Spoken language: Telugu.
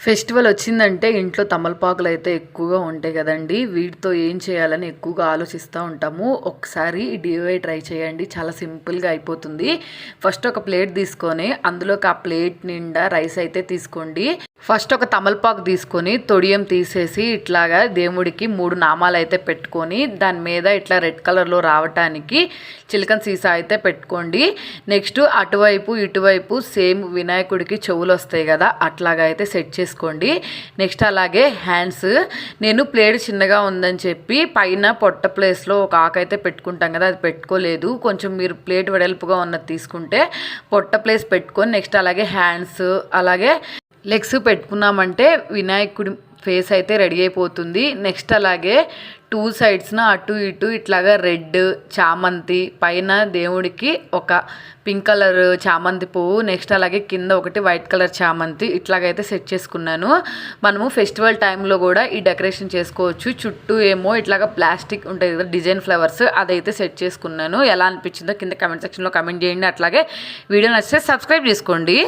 ఫెస్టివల్ వచ్చిందంటే ఇంట్లో తమలపాకులు అయితే ఎక్కువగా ఉంటాయి కదండి. వీటితో ఏం చేయాలని ఎక్కువగా ఆలోచిస్తూ ఉంటాము. ఒకసారి DIY ట్రై చేయండి, చాలా సింపుల్గా అయిపోతుంది. ఫస్ట్ ఒక ప్లేట్ తీసుకొని అందులోకి ఆ ప్లేట్ నిండా రైస్ అయితే తీసుకోండి. ఫస్ట్ ఒక తమలపాకు తీసుకొని తొడియం తీసేసి ఇట్లాగా దేవుడికి 3 నామాలు అయితే పెట్టుకొని దాని మీద ఇట్లా రెడ్ కలర్లో రావటానికి చిలకన్ సీసా అయితే పెట్టుకోండి. నెక్స్ట్ అటువైపు ఇటువైపు సేమ్ వినాయకుడికి చెవులు వస్తాయి కదా, అట్లాగా అయితే సెట్ చేసుకోండి. నెక్స్ట్ అలాగే హ్యాండ్స్, నేను ప్లేట్ చిన్నగా ఉందని చెప్పి పైన పొట్ట ప్లేస్లో ఒక ఆకు అయితే పెట్టుకుంటాం కదా, అది పెట్టుకోలేదు. కొంచెం మీరు ప్లేట్ వెడల్పుగా ఉన్నది తీసుకుంటే పొట్ట ప్లేస్ పెట్టుకొని నెక్స్ట్ అలాగే హ్యాండ్స్ అలాగే లెగ్స్ పెట్టుకున్నామంటే వినాయకుడి ఫేస్ అయితే రెడీ అయిపోతుంది. నెక్స్ట్ అలాగే 2 సైడ్స్న అటు ఇటు ఇట్లాగా రెడ్ చామంతి, పైన దేవుడికి ఒక పింక్ కలర్ చామంతి పువ్వు, నెక్స్ట్ అలాగే కింద ఒకటి వైట్ కలర్ చామంతి, ఇట్లాగైతే సెట్ చేసుకున్నాను. మనము ఫెస్టివల్ టైంలో కూడా ఈ డెకరేషన్ చేసుకోవచ్చు. చుట్టూ ఏమో ఇట్లాగా ప్లాస్టిక్ ఉంటుంది కదా డిజైన్ ఫ్లవర్స్, అదైతే సెట్ చేసుకున్నాను. ఎలా అనిపించిందో కింద కమెంట్ సెక్షన్లో కమెంట్ చేయండి. అట్లాగే వీడియో నచ్చితే సబ్స్క్రైబ్ చేసుకోండి.